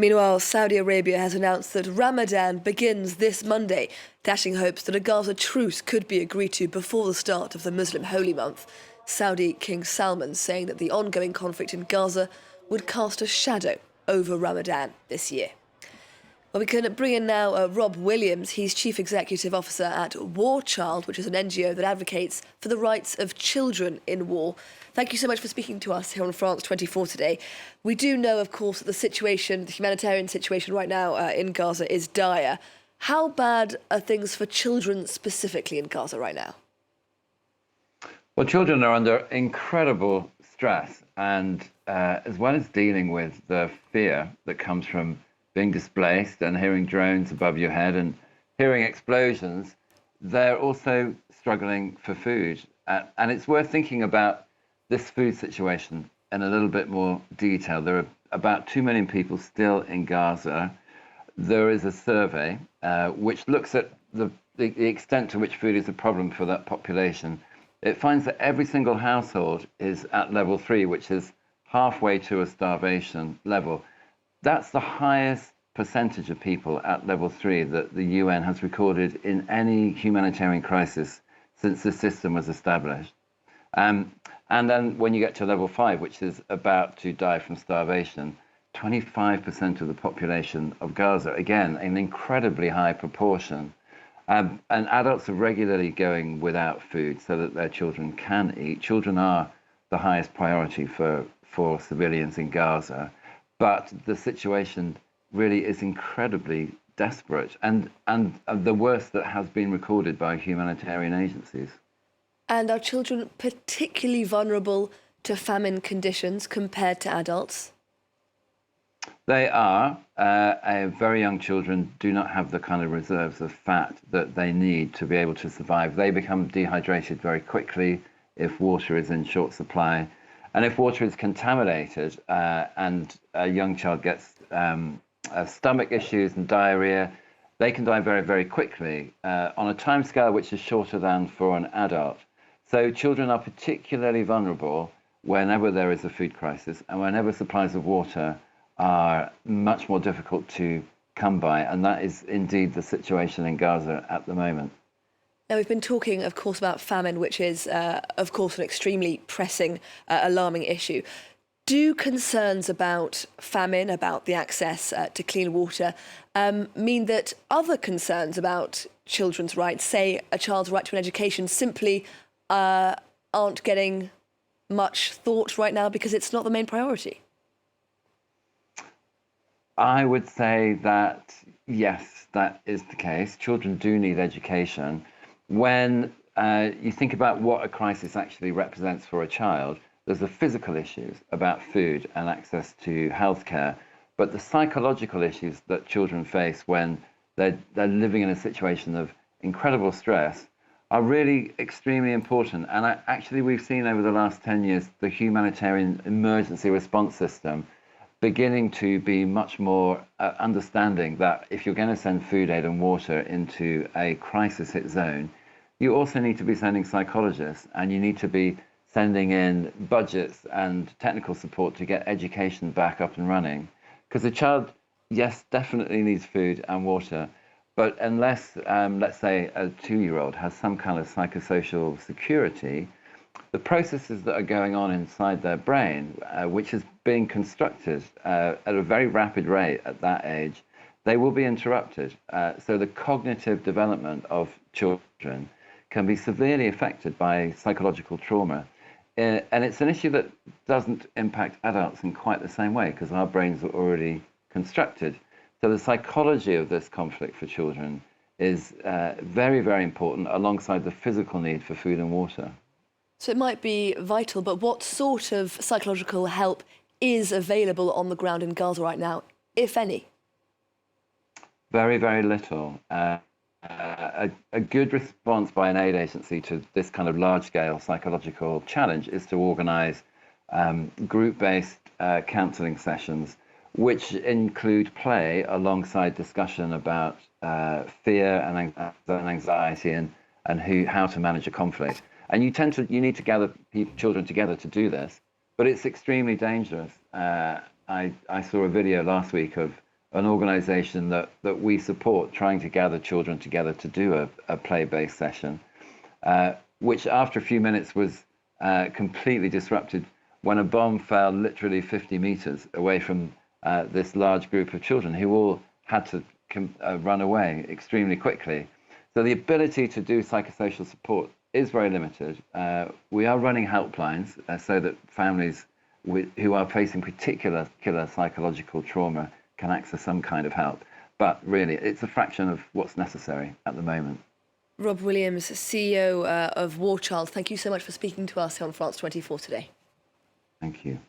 Meanwhile, Saudi Arabia has announced that Ramadan begins this Monday, dashing hopes that a Gaza truce could be agreed to before the start of the Muslim holy month. Saudi King Salman saying that the ongoing conflict in Gaza would cast a shadow over Ramadan this year. Well, we can bring in now Rob Williams. He's Chief Executive Officer at War Child, which is an NGO that advocates for the rights of children in war. Thank you so much for speaking to us here on France 24 today. We do know, of course, that the humanitarian situation right now in Gaza is dire. How bad are things for children specifically in Gaza right now? Well, children are under incredible stress, and as well as dealing with the fear that comes from being displaced and hearing drones above your head and hearing explosions, they're also struggling for food. And it's worth thinking about this food situation in a little bit more detail. There are about 2 million people still in Gaza. There is a survey which looks at the extent to which food is a problem for that population. It finds that every single household is at level 3, which is halfway to a starvation level. That's the highest percentage of people at level 3 that the UN has recorded in any humanitarian crisis since the system was established. And then when you get to level 5, which is about to die from starvation, 25% of the population of Gaza, again, an incredibly high proportion. And adults are regularly going without food so that their children can eat. Children are the highest priority for civilians in Gaza. But the situation really is incredibly desperate and the worst that has been recorded by humanitarian agencies. And are children particularly vulnerable to famine conditions compared to adults? They are. Very young children do not have the kind of reserves of fat that they need to be able to survive. They become dehydrated very quickly if water is in short supply. And if water is contaminated and a young child gets stomach issues and diarrhea, they can die very, very quickly on a timescale which is shorter than for an adult. So children are particularly vulnerable whenever there is a food crisis and whenever supplies of water are much more difficult to come by. And that is indeed the situation in Gaza at the moment. Now, we've been talking, of course, about famine, which is, of course, an extremely pressing, alarming issue. Do concerns about famine, about the access to clean water, mean that other concerns about children's rights, say a child's right to an education, simply aren't getting much thought right now because it's not the main priority? I would say that, yes, that is the case. Children do need education. When you think about what a crisis actually represents for a child, there's the physical issues about food and access to healthcare, but the psychological issues that children face when they're living in a situation of incredible stress are really extremely important. And actually, we've seen over the last 10 years the humanitarian emergency response system beginning to be much more understanding that if you're going to send food aid and water into a crisis hit zone, you also need to be sending psychologists and you need to be sending in budgets and technical support to get education back up and running. Because the child, yes, definitely needs food and water, but unless, let's say, a 2-year-old has some kind of psychosocial security, the processes that are going on inside their brain, which is being constructed at a very rapid rate at that age, they will be interrupted. So the cognitive development of children can be severely affected by psychological trauma. And it's an issue that doesn't impact adults in quite the same way because our brains are already constructed. So the psychology of this conflict for children is very, very important alongside the physical need for food and water. So it might be vital, but what sort of psychological help is available on the ground in Gaza right now, if any? Very, very little. A good response by an aid agency to this kind of large-scale psychological challenge is to organise group-based counselling sessions, which include play alongside discussion about fear and anxiety and how to manage a conflict. And you need to gather children together to do this, but it's extremely dangerous. I saw a video last week of an organisation that we support, trying to gather children together to do a play-based session, which after a few minutes was completely disrupted when a bomb fell literally 50 meters away from this large group of children who all had to run away extremely quickly. So the ability to do psychosocial support is very limited. We are running helplines so that families who are facing particular psychological trauma can access some kind of help. But really, it's a fraction of what's necessary at the moment. Rob Williams, CEO of War Child, thank you so much for speaking to us here on France 24 today. Thank you.